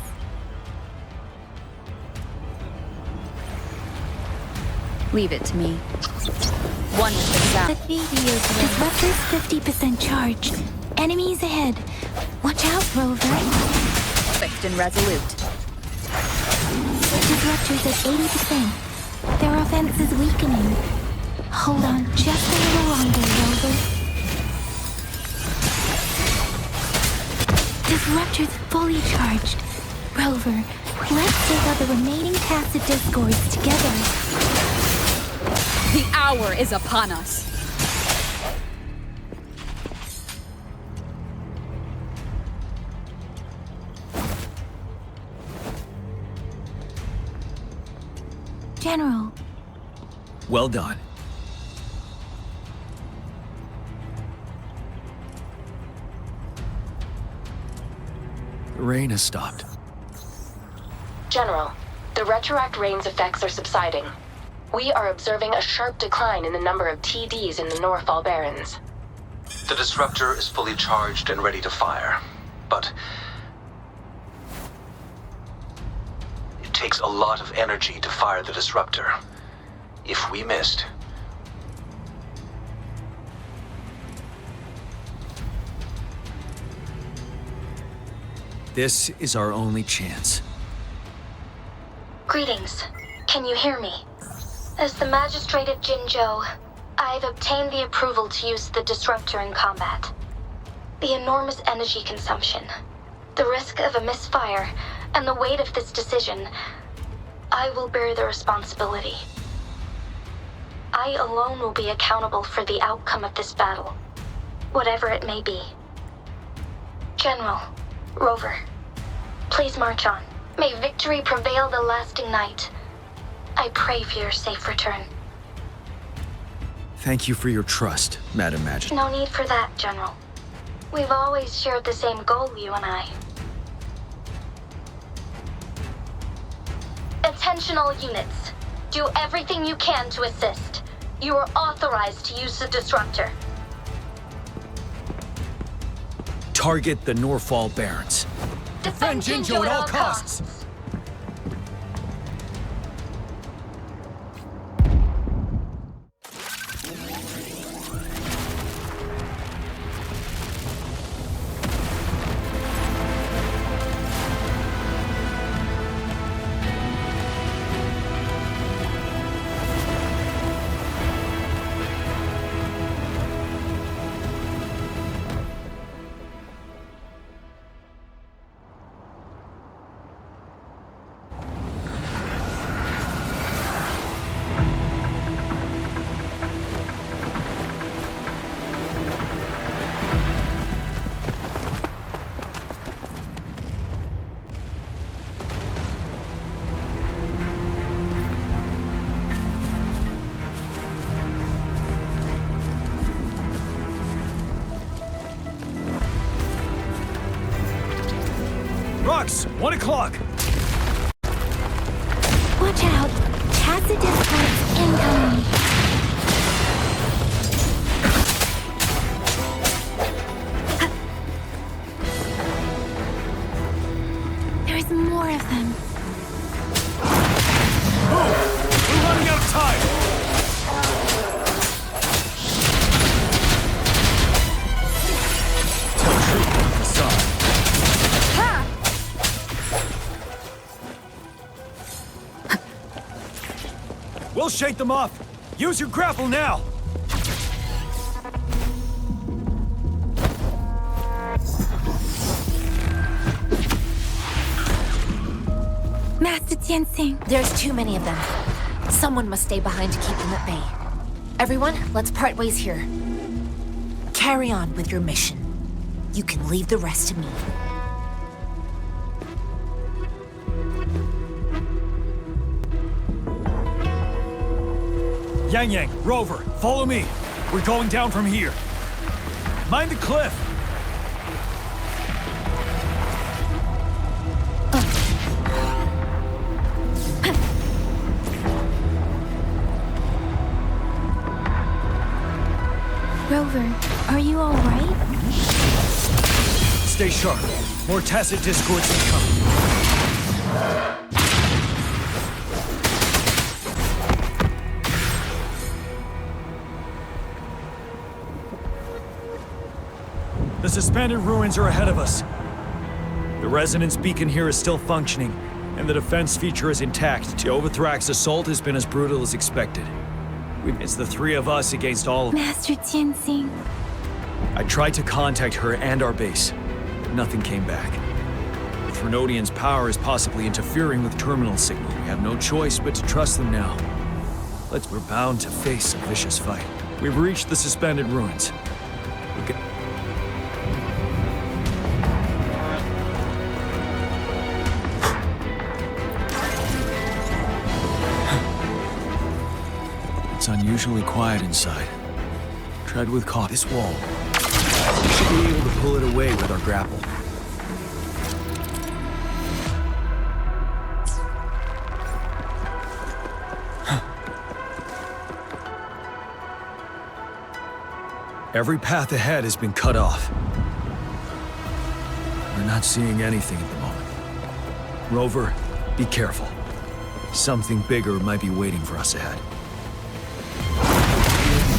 S15: Leave it to me. One with the sound.
S16: The disruptor's 50% charge. Enemies ahead. Watch out, Rover.
S15: Fixed and resolute.
S16: Disruptor's at 80%. Their offense is weakening. Hold on just a little longer, Rover. Disruptor's fully charged. Rover, let's take out the remaining tacit discords together.
S15: The hour is upon us.
S16: General.
S1: Well done. The rain has stopped.
S19: General, the Retroact rain's effects are subsiding. We are observing a sharp decline in the number of TDs in the Norfall Barrens.
S18: The disruptor is fully charged and ready to fire, but it takes a lot of energy to fire the disruptor. If we missed,
S1: this is our only chance.
S9: Greetings. Can you hear me? As the Magistrate of Jinzhou, I've obtained the approval to use the disruptor in combat. The enormous energy consumption, the risk of a misfire, and the weight of this decision, I will bear the responsibility. I alone will be accountable for the outcome of this battle, whatever it may be. General, Rover, please march on. May victory prevail the lasting night. I pray for your safe return.
S1: Thank you for your trust, Madam Magistrate.
S9: No need for that, General. We've always shared the same goal, you and I. Attention all units. Do everything you can to assist. You are authorized to use the disruptor.
S1: Target the Norfall Barrens.
S9: Defend Jinzhou at all costs.
S1: rocks! 1 o'clock!
S16: Watch out! Tacit discords incoming! There's more of them.
S1: Move! We're running out of time! We'll shake them off! Use your grapple now!
S16: Master Tianxing.
S17: There's too many of them. Someone must stay behind to keep them at bay. Everyone, let's part ways here. Carry on with your mission. You can leave the rest to me.
S1: Yang, Rover, follow me. We're going down from here. Mind the cliff.
S16: Rover, are you all right?
S1: Stay sharp. More tacit discords incoming. The suspended ruins are ahead of us. The resonance beacon here is still functioning, and the defense feature is intact. Teovathrak's assault has been as brutal as expected. It's the three of us against all of them.
S16: Master Tianxing.
S1: I tried to contact her and our base, but nothing came back. The Thrunodians' power is possibly interfering with terminal signal. We have no choice but to trust them now. We're bound to face a vicious fight. We've reached the suspended ruins. It's unusually quiet inside. Tread with caution. This wall. We should be able to pull it away with our grapple. Every path ahead has been cut off. We're not seeing anything at the moment. Rover, be careful. Something bigger might be waiting for us ahead.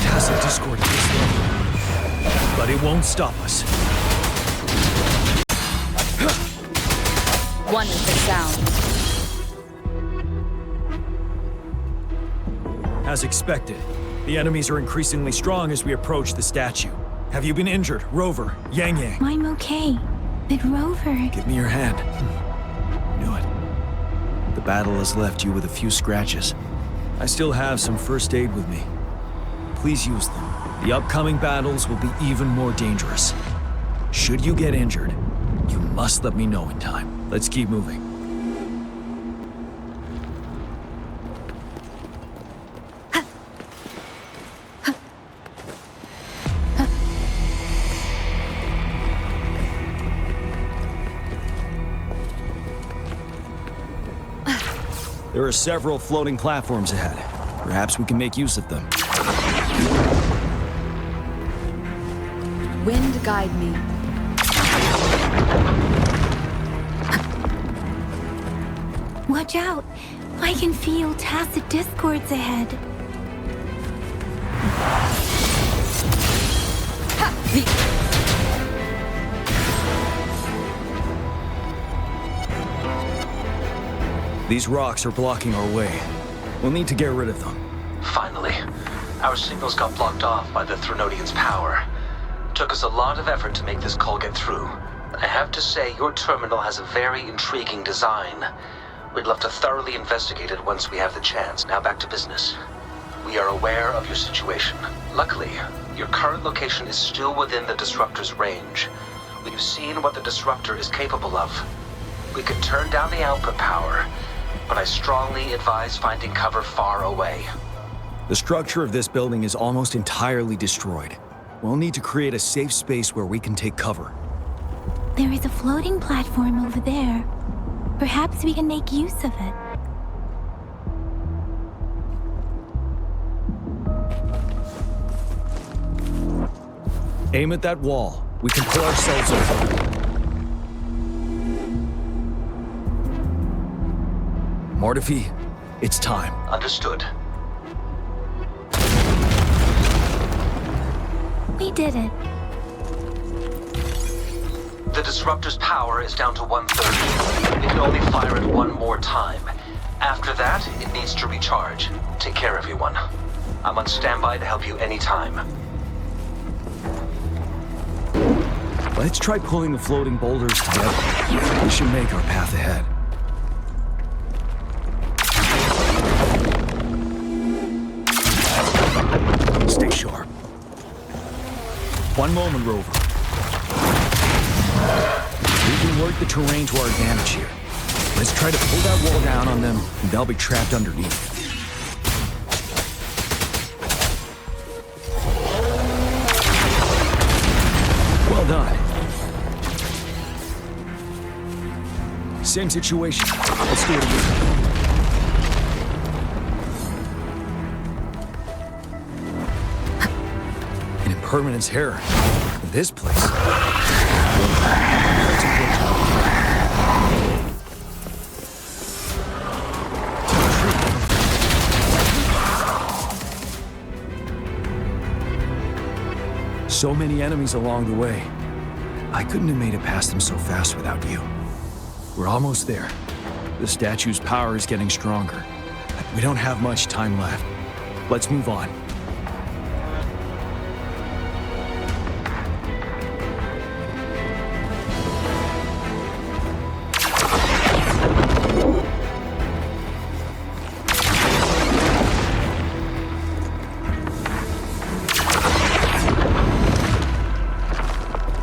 S1: Tacit discord at this level, but it won't stop us.
S11: One with the sound.
S1: As expected, the enemies are increasingly strong as we approach the statue. Have you been injured, Rover, Yang?
S16: I'm okay, but Rover...
S1: Give me your hand. Knew it. The battle has left you with a few scratches. I still have some first aid with me. Please use them. The upcoming battles will be even more dangerous. Should you get injured, you must let me know in time. Let's keep moving. There are several floating platforms ahead. Perhaps we can make use of them.
S11: Wind guide me.
S16: Watch out! I can feel tacit discords ahead.
S1: These rocks are blocking our way. We'll need to get rid of them.
S18: Finally, our signals got blocked off by the Thrunodians' power. Took us a lot of effort to make this call get through. I have to say, your terminal has a very intriguing design. We'd love to thoroughly investigate it once we have the chance. Now back to business. We are aware of your situation. Luckily, your current location is still within the Disruptor's range. We've seen what the Disruptor is capable of. We could turn down the output power, but I strongly advise finding cover far away.
S1: The structure of this building is almost entirely destroyed. We'll need to create a safe space where we can take cover.
S16: There is a floating platform over there. Perhaps we can make use of it.
S1: Aim at that wall. We can pull ourselves over. Mortefi, it's time.
S18: Understood.
S16: We did it.
S18: The disruptor's power is down to 1/3. It can only fire it one more time. After that, it needs to recharge. Take care, everyone. I'm on standby to help you anytime.
S1: Let's try pulling the floating boulders together. We should make our path ahead. Stay sharp. One moment, Rover. We can work the terrain to our advantage here. Let's try to pull that wall down on them, and they'll be trapped underneath. Well done. Same situation. Let's do it again. An impermanence error. In this place. So many enemies along the way. I couldn't have made it past them so fast without you. We're almost there. The statue's power is getting stronger. We don't have much time left. Let's move on.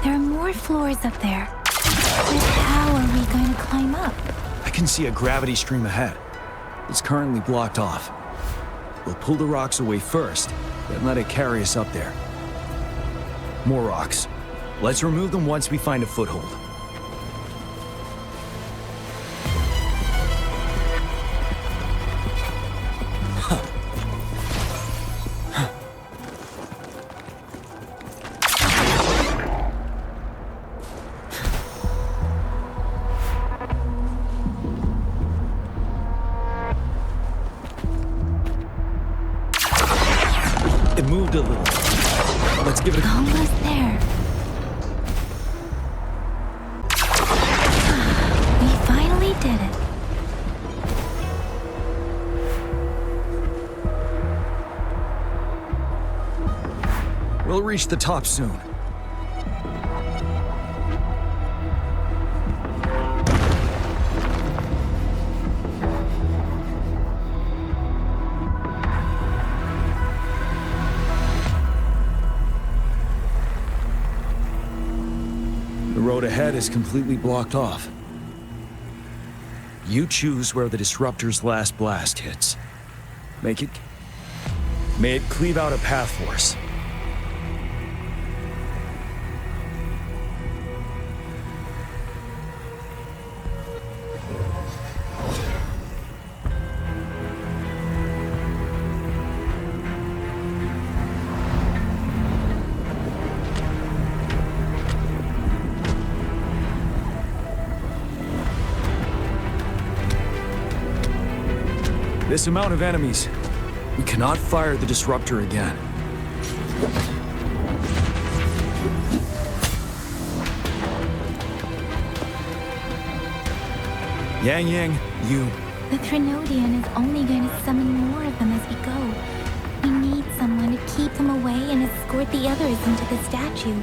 S16: There are more floors up there. But how are we going to climb up?
S1: I can see a gravity stream ahead. It's currently blocked off. We'll pull the rocks away first, then let it carry us up there. More rocks. Let's remove them once we find a foothold. It moved a little. Let's give it a...
S16: Almost there. We finally did it.
S1: We'll reach the top soon. The road ahead is completely blocked off. You choose where the disruptor's last blast hits. May it cleave out a path for us. This amount of enemies, we cannot fire the disruptor again. Yang, you...
S16: The Trinodian is only going to summon more of them as we go. We need someone to keep them away and escort the others into the statue.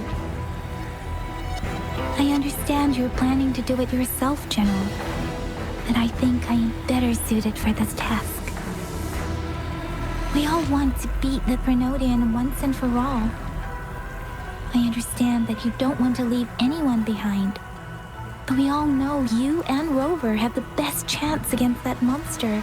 S16: I understand you're planning to do it yourself, General. But I think I'm better suited for this task. We all want to beat the Trinodian once and for all. I understand that you don't want to leave anyone behind. But we all know you and Rover have the best chance against that monster.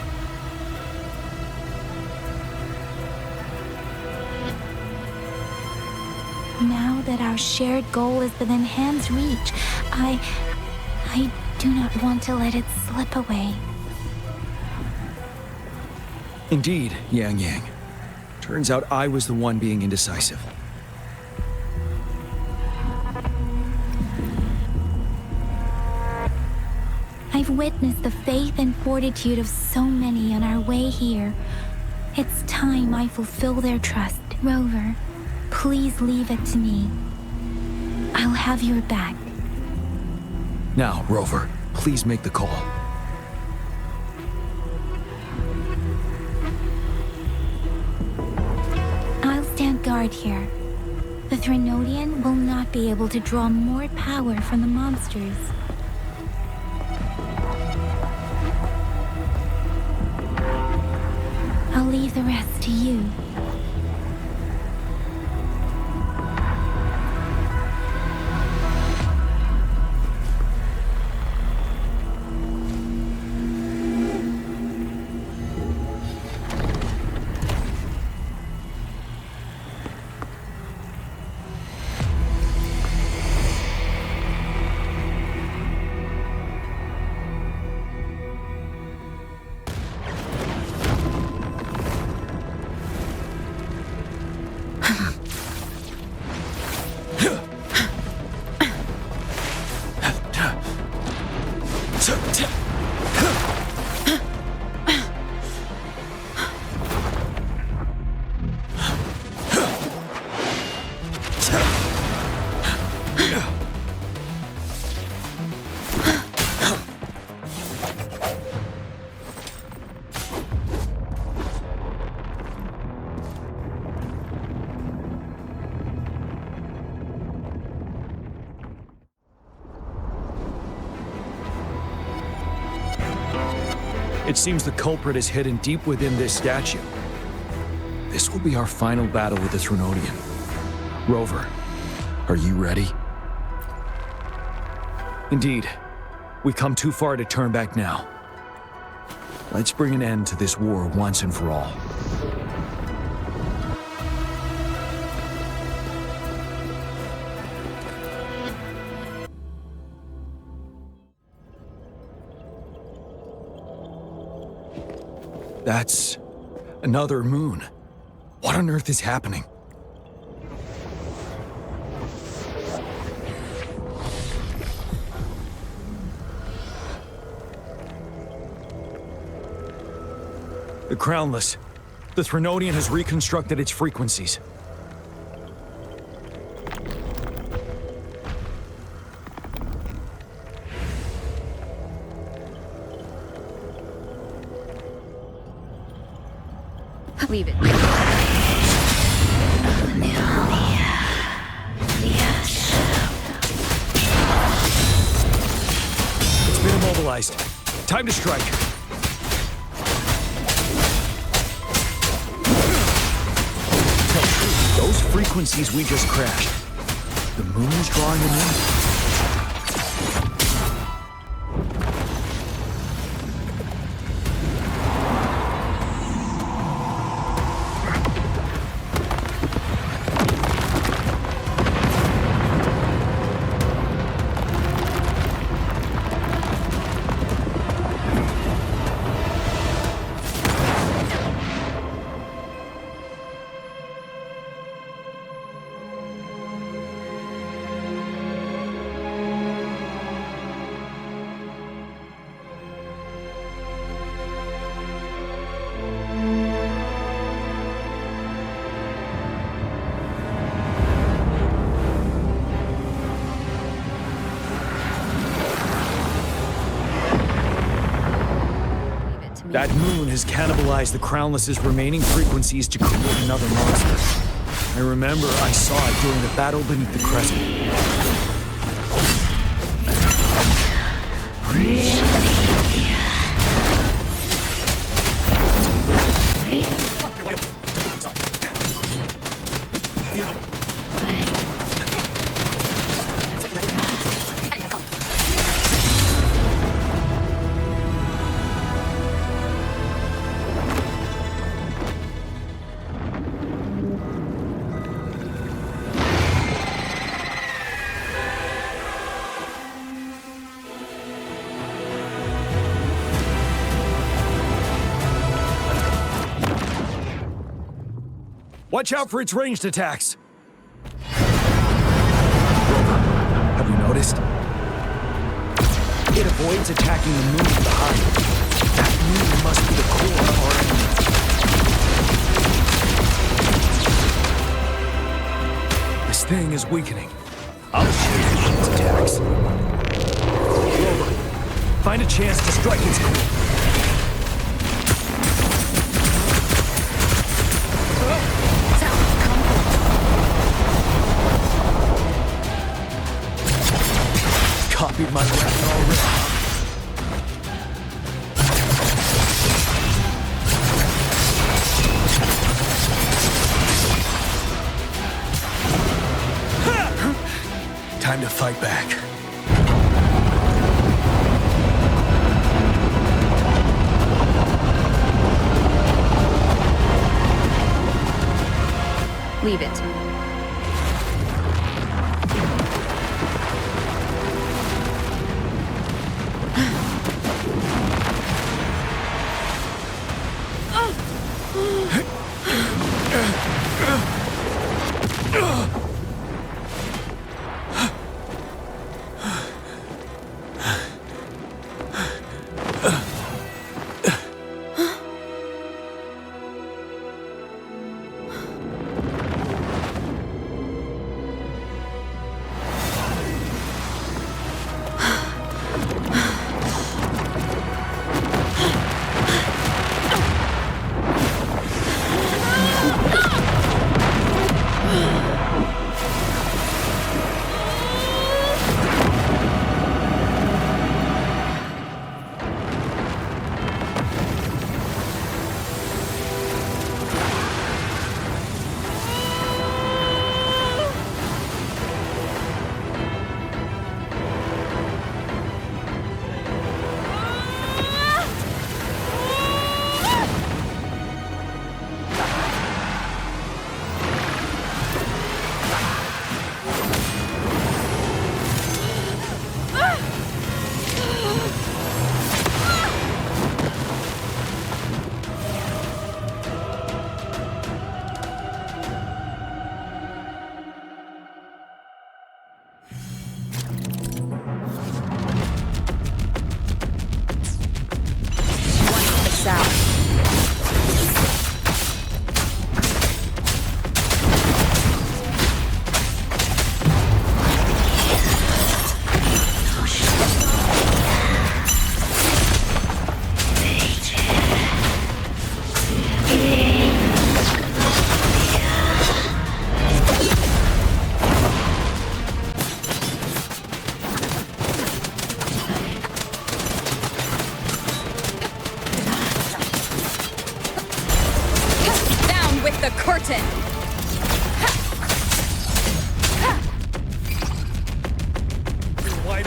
S16: Now that our shared goal is within hand's reach, I do not want to let it slip away.
S1: Indeed, Yang Yang. Turns out I was the one being indecisive.
S16: I've witnessed the faith and fortitude of so many on our way here. It's time I fulfill their trust. Rover, please leave it to me. I'll have your back.
S1: Now, Rover, please make the call.
S16: I'll stand guard here. The Threnodian will not be able to draw more power from the monsters. I'll leave the rest to you.
S1: It seems the culprit is hidden deep within this statue. This will be our final battle with the Threnodian. Rover, are you ready? Indeed. We come too far to turn back now. Let's bring an end to this war once and for all. That's another moon. What on earth is happening? The Crownless. The Threnodian has reconstructed its frequencies.
S11: Leave it.
S1: It's been immobilized. Time to strike. Those frequencies we just crashed. The moon is drawing them in. That moon has cannibalized the Crownless's remaining frequencies to create another monster. I remember I saw it during the battle beneath the crescent. Watch out for its ranged attacks! Have you noticed? It avoids attacking the moon behind it. That moon must be the core of our enemy. This thing is weakening. I'll shield its attacks. Rover, find a chance to strike its core. Copied my weapon already. Time to fight back.
S11: Leave it.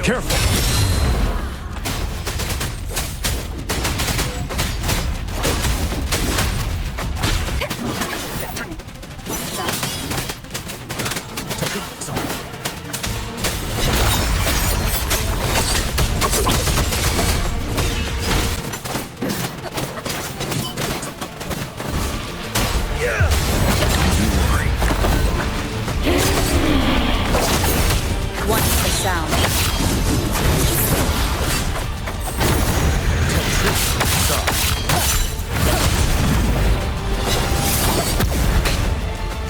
S1: Careful!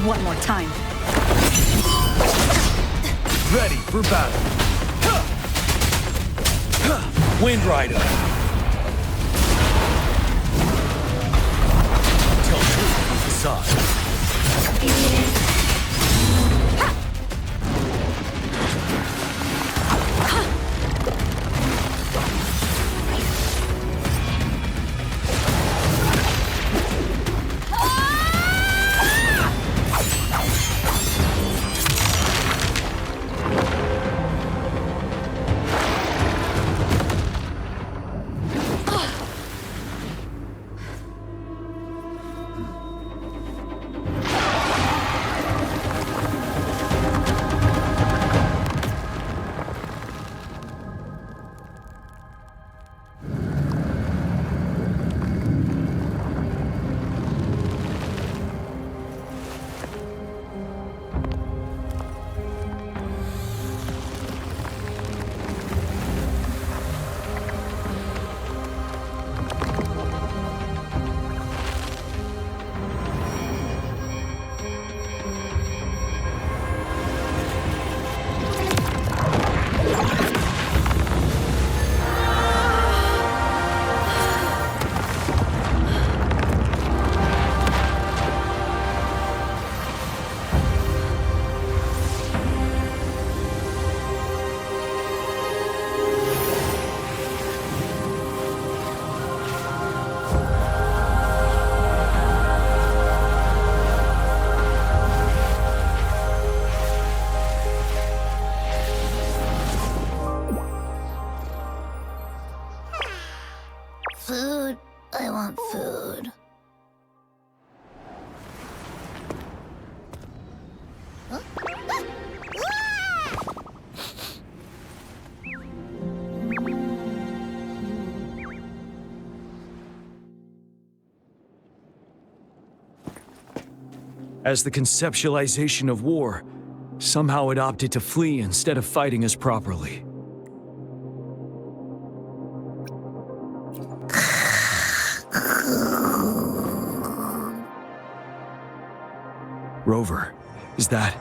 S11: One more time.
S1: Ready for battle. Wind Rider. Tell truth from the side. As the conceptualization of war, somehow it opted to flee instead of fighting us properly. Rover, is that...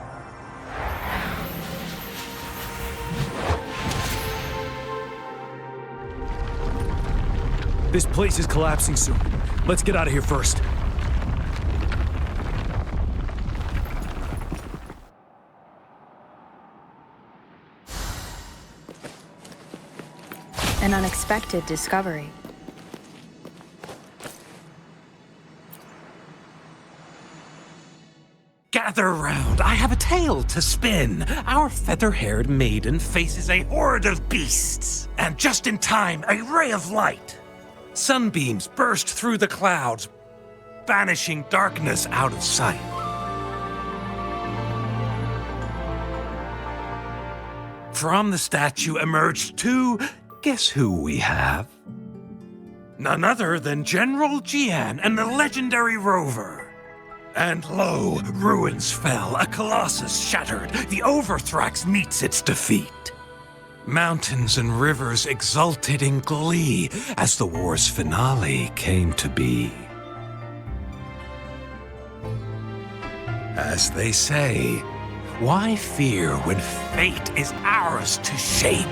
S1: This place is collapsing soon. Let's get out of here first.
S15: An unexpected discovery.
S20: Gather round, I have a tale to spin. Our feather-haired maiden faces a horde of beasts. And just in time, a ray of light. Sunbeams burst through the clouds, banishing darkness out of sight. From the statue emerged two... Guess who we have? None other than General Jian and the legendary Rover. And lo, ruins fell, a colossus shattered, the Overthrax meets its defeat. Mountains and rivers exulted in glee as the war's finale came to be. As they say, why fear when fate is ours to shape?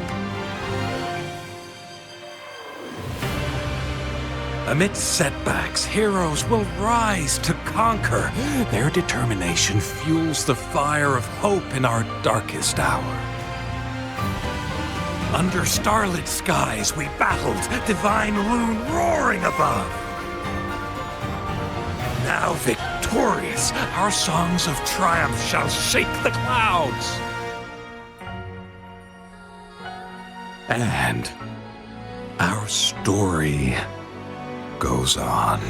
S20: Amidst setbacks, heroes will rise to conquer. Their determination fuels the fire of hope in our darkest hour. Under starlit skies we battled, divine loon roaring above. Now victorious, our songs of triumph shall shake the clouds. And our story goes on.